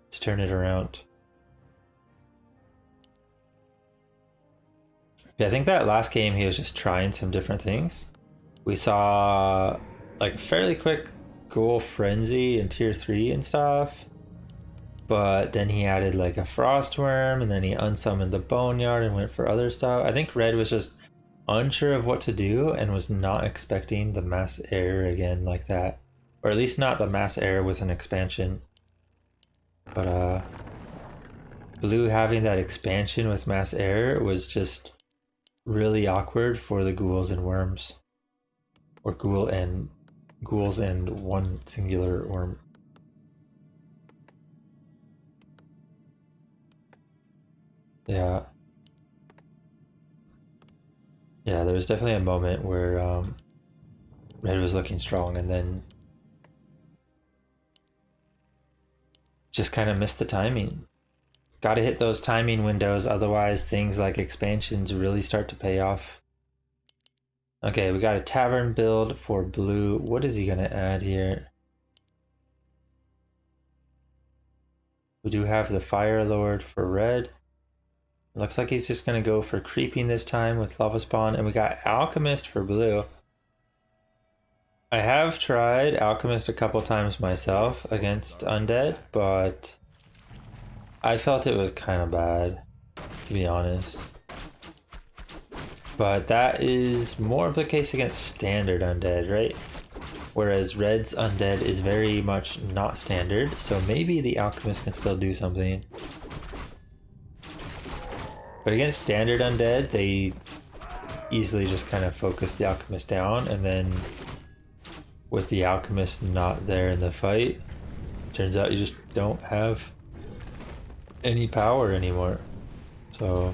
to turn it around. Yeah, I think that last game he was just trying some different things. We saw like fairly quick goal frenzy in tier 3 and stuff, but then he added like a frost worm, and then he unsummoned the boneyard and went for other stuff. I think Red was just unsure of what to do and was not expecting the mass error again like that, or at least not the mass error with an expansion. But Blue having that expansion with mass error was just really awkward for the ghouls and worms, or ghouls and one singular worm. Yeah, there was definitely a moment where Red was looking strong and then just kind of missed the timing. Got to hit those timing windows, otherwise things like expansions really start to pay off. Okay, we got a tavern build for Blue. What is he gonna add here? We do have the Fire Lord for Red. Looks like he's just gonna go for creeping this time with Lava Spawn, and we got Alchemist for Blue. I have tried Alchemist a couple times myself against Undead, but I felt it was kind of bad, to be honest. But that is more of the case against standard Undead, right? Whereas Red's Undead is very much not standard, so maybe the Alchemist can still do something. But against standard Undead, they easily just kind of focus the Alchemist down, and then with the Alchemist not there in the fight, turns out you just don't have any power anymore. So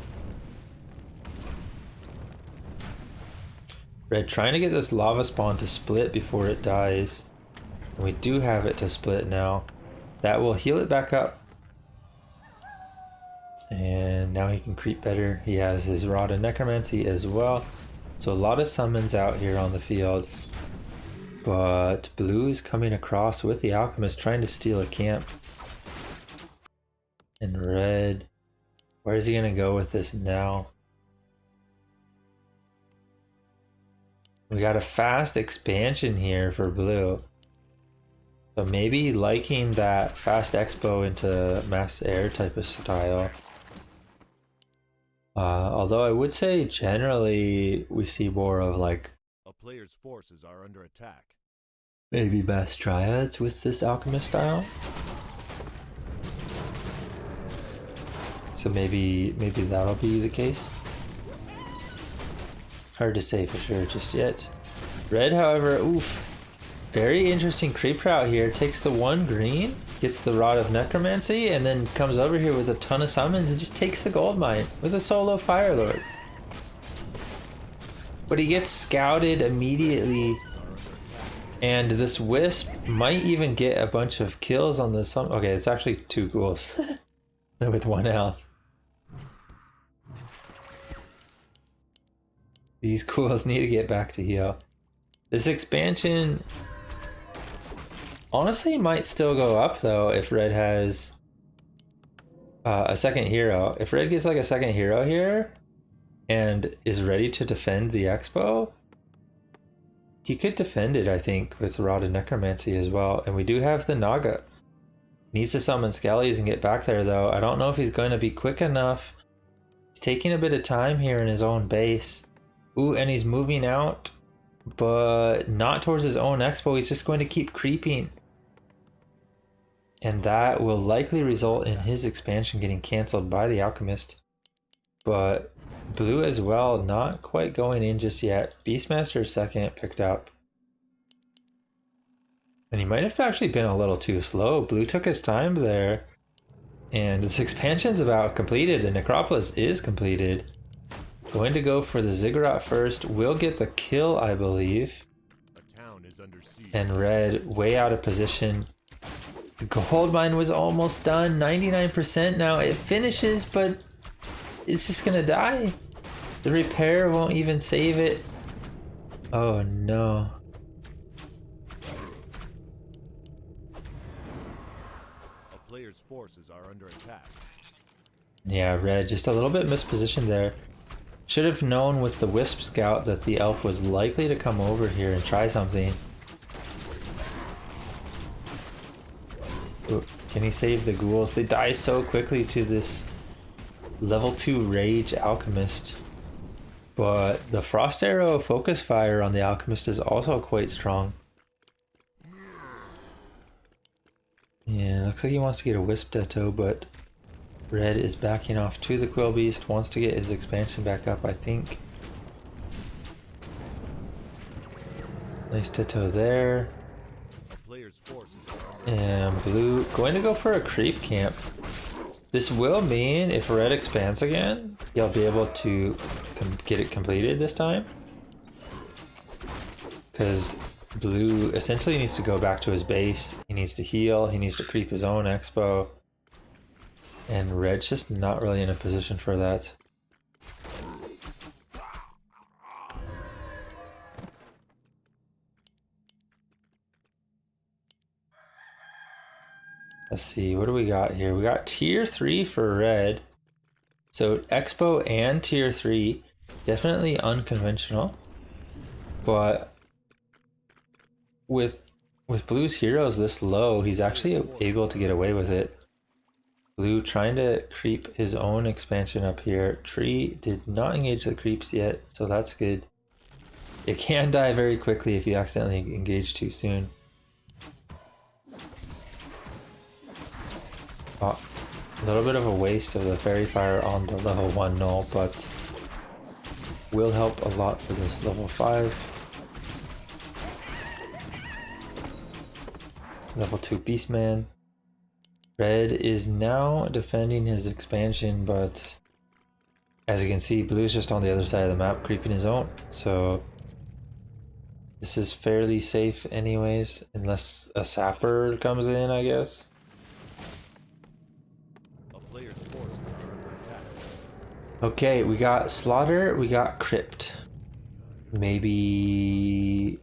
Red trying to get this lava spawn to split before it dies, and we do have it to split now. That will heal it back up, and now he can creep better. He has his Rod of Necromancy as well, so a lot of summons out here on the field. But Blue is coming across with the Alchemist trying to steal a camp. And Red, where is he gonna go with this now? We got a fast expansion here for Blue. So maybe liking that fast expo into mass air type of style. Although I would say generally we see more of like A player's forces are under attack. maybe mass triads with this alchemist style. So maybe that'll be the case. Hard to say for sure just yet. Red, however, oof. Very interesting creep route here. Takes the 1 green, gets the Rod of Necromancy, and then comes over here with a ton of summons and just takes the gold mine with a solo Fire Lord. But he gets scouted immediately, and this Wisp might even get a bunch of kills on this. Okay, it's actually 2 ghouls with 1 health. These ghouls need to get back to heal. This expansion honestly might still go up though if Red has a second hero. If Red gets like a second hero here and is ready to defend the expo, he could defend it, I think, with Rod of Necromancy as well. And we do have the Naga. Needs to summon Skellies and get back there though. I don't know if he's going to be quick enough. He's taking a bit of time here in his own base. Ooh, and he's moving out, but not towards his own expo. He's just going to keep creeping. And that will likely result in his expansion getting cancelled by the Alchemist. But Blue as well, not quite going in just yet. Beastmaster second picked up. And he might have actually been a little too slow. Blue took his time there. And this expansion's about completed. The Necropolis is completed. Going to go for the Ziggurat first. Will get the kill, I believe. A town is is under siege. And red way out of position. The gold mine was almost done, 99% now. It finishes, but it's just gonna die. The repair won't even save it. Oh no. A player's forces are under attack. Yeah, red just a little bit mispositioned there. Should have known with the Wisp Scout that the elf was likely to come over here and try something. Ooh, can he save the ghouls? They die so quickly to this level 2 Rage Alchemist. But the Frost Arrow Focus Fire on the Alchemist is also quite strong. Yeah, looks like he wants to get a Wisp Ditto, but red is backing off to the Quill Beast, wants to get his expansion back up, I think. Nice Ditto there. A player's forces are under And blue going to go for a creep camp. This will mean if red expands again, he'll be able to get it completed this time. Because blue essentially needs to go back to his base. He needs to heal. He needs to creep his own expo. And red's just not really in a position for that. Let's see, what do we got here? We got tier 3 for red. So expo and tier 3, definitely unconventional. But with blue's heroes this low, he's actually able to get away with it. Blue trying to creep his own expansion up here. Tree did not engage the creeps yet, so that's good. It can die very quickly if you accidentally engage too soon. Oh, a little bit of a waste of the Fairy Fire on the level 1 null, but will help a lot for this level 5. Level 2 Beastman. Red is now defending his expansion, but as you can see, blue's just on the other side of the map creeping his own. So this is fairly safe anyways, unless a sapper comes in, I guess. a player's forces are under attack. Okay, we got Slaughter, we got Crypt. Maybe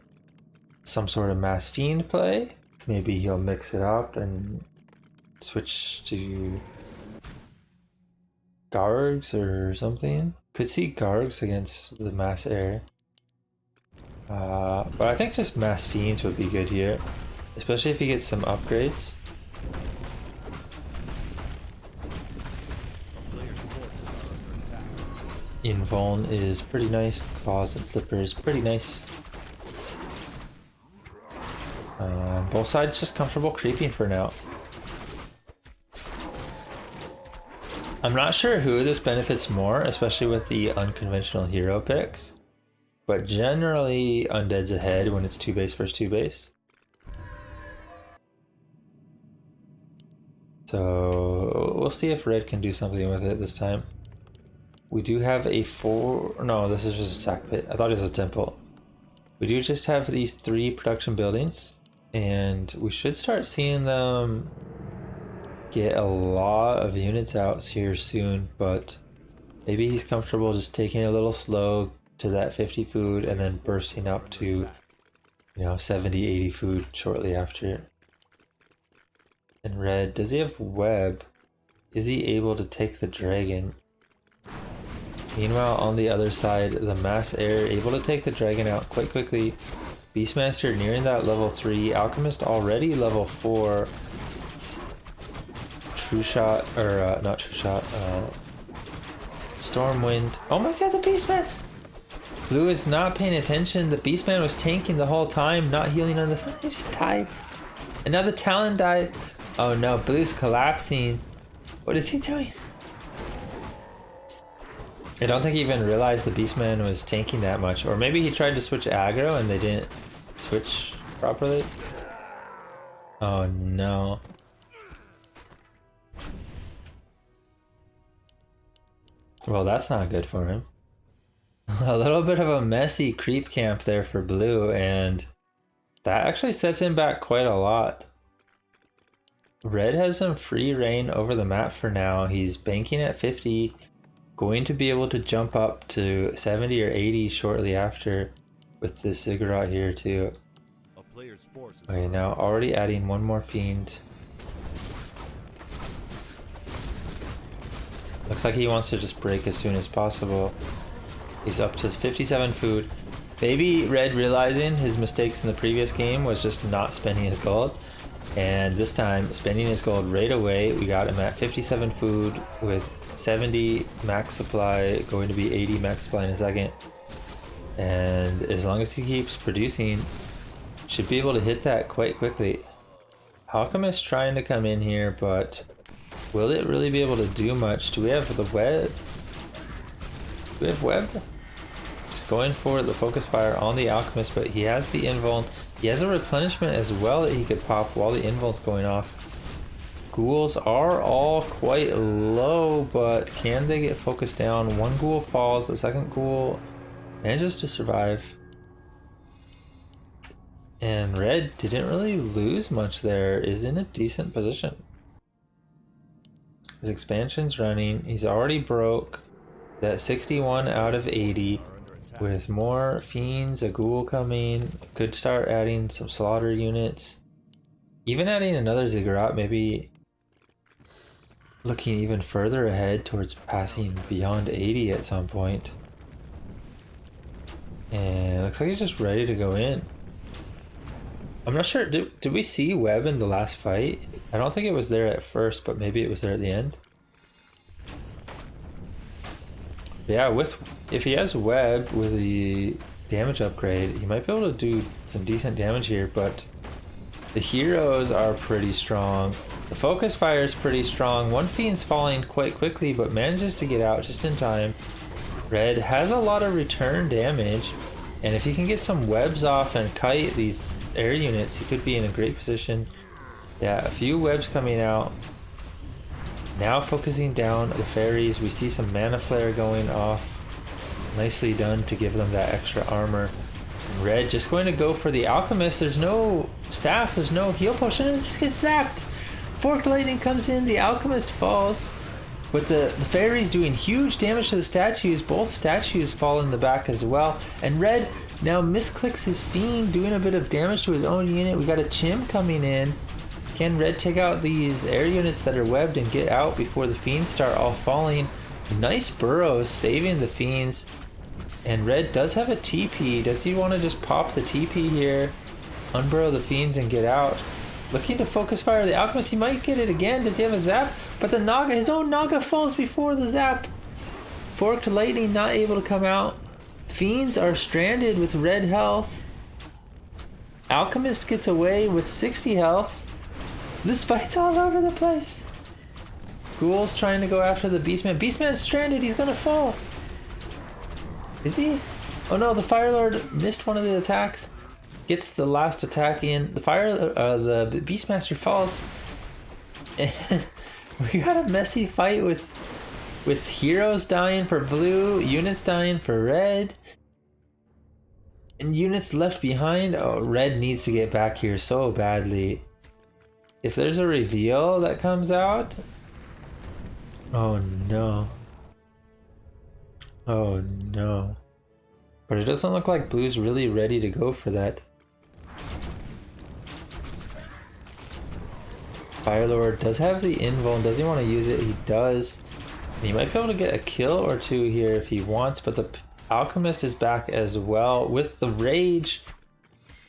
some sort of Mass Fiend play. Maybe he'll mix it up and switch to Gargs or something. Could see Gargs against the Mass Air. But I think just Mass Fiends would be good here, especially if he gets some upgrades. A player's forces are under attack. Invuln is pretty nice. Claws and Slipper is pretty nice. Both sides just comfortable creeping for now. I'm not sure who this benefits more, especially with the unconventional hero picks. But generally, Undead's ahead when it's 2 base versus 2 base. So we'll see if red can do something with it this time. We do have a 4... No, this is just a sack pit. I thought it was a temple. We do just have these 3 production buildings. And we should start seeing them get a lot of units out here soon, but maybe he's comfortable just taking it a little slow to that 50 food and then bursting up to, you know, 70, 80 food shortly after. And red, does he have web? Is he able to take the dragon? Meanwhile, on the other side, the Mass Air able to take the dragon out quite quickly. Beastmaster nearing that level 3. Alchemist already level 4. True Shot, or not True Shot, Stormwind. Oh my god, the Beastman! Blue is not paying attention. The Beastman was tanking the whole time, not healing on the front. He just died. And now the Talon died. Oh no, Blue's collapsing. What is he doing? I don't think he even realized the Beastman was tanking that much. Or maybe he tried to switch aggro and they didn't switch properly. Oh no. Well, that's not good for him. A little bit of a messy creep camp there for blue, and That actually sets him back quite a lot. Red has some free reign over the map for now. He's banking at 50, going to be able to jump up to 70 or 80 shortly after with this ziggurat here too. A player's forces Okay, are now under already adding one more fiend. Looks like he wants to just break as soon as possible. He's up to 57 food. Maybe Red realizing his mistakes in the previous game was just not spending his gold. And this time, spending his gold right away. We got him at 57 food with 70 max supply, going to be 80 max supply in a second. And as long as he keeps producing, should be able to hit that quite quickly. Alchemist trying to come in here, but will it really be able to do much? Do we have the web? Do we have web? Just going for the focus fire on the Alchemist, but he has the invuln. He has a replenishment as well that he could pop while the invuln's going off. Ghouls are all quite low, but can they get focused down? One ghoul falls, the second ghoul manages to survive. And Red didn't really lose much there, is in a decent position. His expansion's running, he's already broke that 61 out of 80. With more fiends, a ghoul coming, could start adding some slaughter units. Even adding another ziggurat, maybe looking even further ahead towards passing beyond 80 at some point. And it looks like he's just ready to go in. I'm not sure, did we see web in the last fight? I don't think it was there at first, but maybe it was there at the end. Yeah, if he has web with the damage upgrade, he might be able to do some decent damage here, but the heroes are pretty strong. The focus fire is pretty strong. One fiend's falling quite quickly, but manages to get out just in time. Red has a lot of return damage, and if he can get some webs off and kite these air units, he could be in a great position. Yeah, a few webs coming out. Now focusing down the fairies, we see some mana flare going off. Nicely done to give them that extra armor. And Red just going to go for the Alchemist. There's no staff, there's no heal potion, and it just gets zapped. Forked Lightning comes in, the Alchemist falls. But the fairies doing huge damage to the statues. Both statues fall in the back as well. And Red now misclicks his fiend, doing a bit of damage to his own unit. We got a Chim coming in. Can Red take out these air units that are webbed and get out before the fiends start all falling? Nice burrows saving the fiends. And Red does have a TP. Does he want to just pop the TP here, unburrow the fiends and get out? Looking to focus fire the Alchemist. He might get it again. Does he have a zap? But the Naga, his own Naga falls before the zap. Forked Lightning not able to come out. Fiends are stranded with red health. Alchemist gets away with 60 health. This fight's all over the place. Ghoul's trying to go after the Beastman. Beastman's stranded. He's gonna fall. Is he? Oh no, the Fire Lord missed one of the attacks. Gets the last attack in. The Beastmaster falls. And we got a messy fight with heroes dying for blue, units dying for red, and units left behind. Oh, Red needs to get back here so badly. If there's a reveal that comes out... Oh no. Oh no. But it doesn't look like Blue's really ready to go for that. Firelord does have the invuln. Does he want to use it? He does. He might be able to get a kill or two here if he wants, but the Alchemist is back as well with the Rage.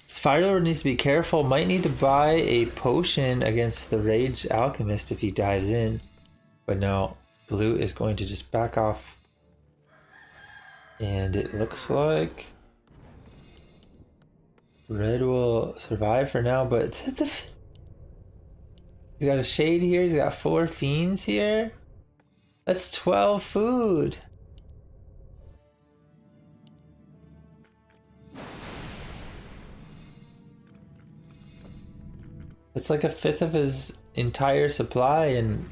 Firelord needs to be careful. Might need to buy a potion against the Rage Alchemist if he dives in. But no, Blue is going to just back off. And it looks like Red will survive for now, but he's got a Shade here. He's got 4 Fiends here. That's 12 food. It's like a fifth of his entire supply, and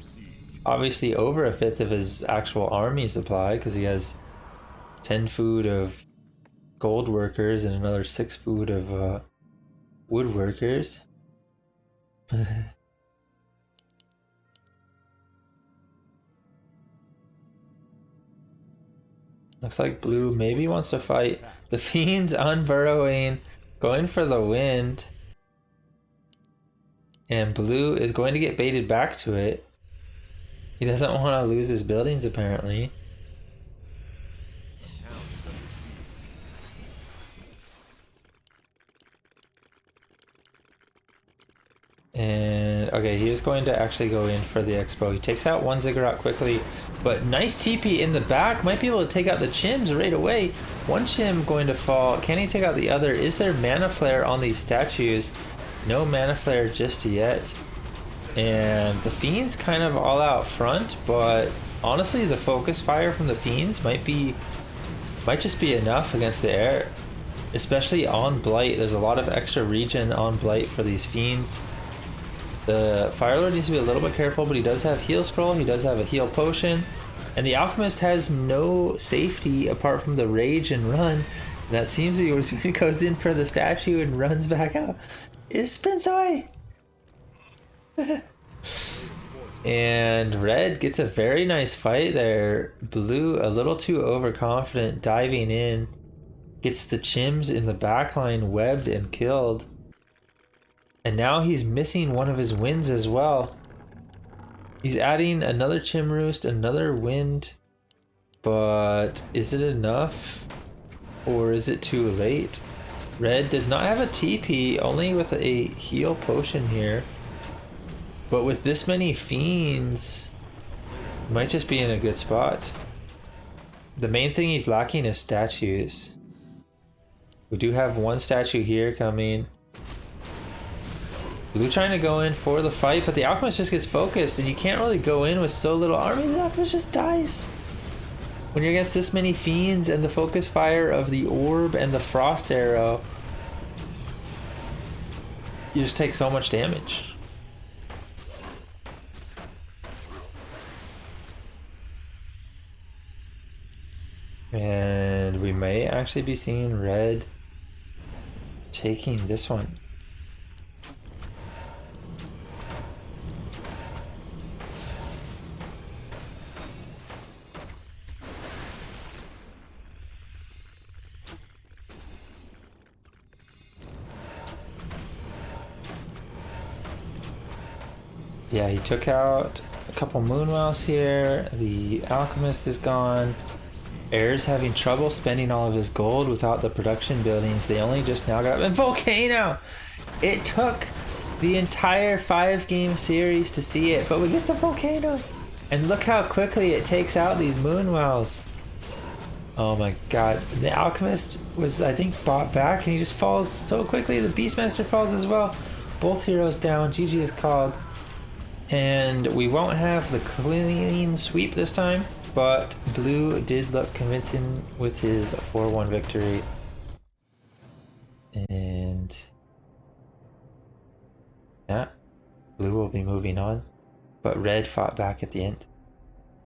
obviously over a fifth of his actual army supply, because he has 10 food of gold workers and another 6 food of woodworkers. Looks like blue maybe wants to fight. The fiend's unburrowing, going for the wind. And blue is going to get baited back to it. He doesn't want to lose his buildings apparently. And okay, he is going to actually go in for the expo. He takes out one ziggurat quickly, but nice TP in the back. Might be able to take out the chims right away. One chim going to fall. Can he take out the other? Is there mana flare on these statues? No mana flare just yet. And the fiends kind of all out front, but honestly the focus fire from the fiends might just be enough against the air, especially on blight. There's a lot of extra regen on blight for these fiends. The Firelord needs to be a little bit careful, but he does have heal scroll, he does have a heal potion, and the Alchemist has no safety apart from the rage and run. That seems to be what he goes in for the statue and runs back out. It sprints away. And red gets a very nice fight there. Blue a little too overconfident, diving in, gets the chims in the backline webbed and killed. And now he's missing one of his winds as well. He's adding another chim roost, another wind, but is it enough or is it too late? Red does not have a TP, only with a heal potion here. But with this many fiends, might just be in a good spot. The main thing he's lacking is statues. We do have one statue here coming. Blue trying to go in for the fight, but the Alchemist just gets focused, and you can't really go in with so little army. The Alchemist just dies. When you're against this many fiends and the focus fire of the orb and the frost arrow, you just take so much damage. And we may actually be seeing red taking this one. Yeah, he took out a couple Moonwells here. The Alchemist is gone. Air's having trouble spending all of his gold without the production buildings. They only just now got up. And Volcano! It took the entire 5-game series to see it, but we get the Volcano. And look how quickly it takes out these Moonwells. Oh my god. The Alchemist was, I think, bought back, and he just falls so quickly. The Beastmaster falls as well. Both heroes down. GG is called. And we won't have the clean sweep this time, but blue did look convincing with his 4-1 victory. And yeah, blue will be moving on, but red fought back at the end.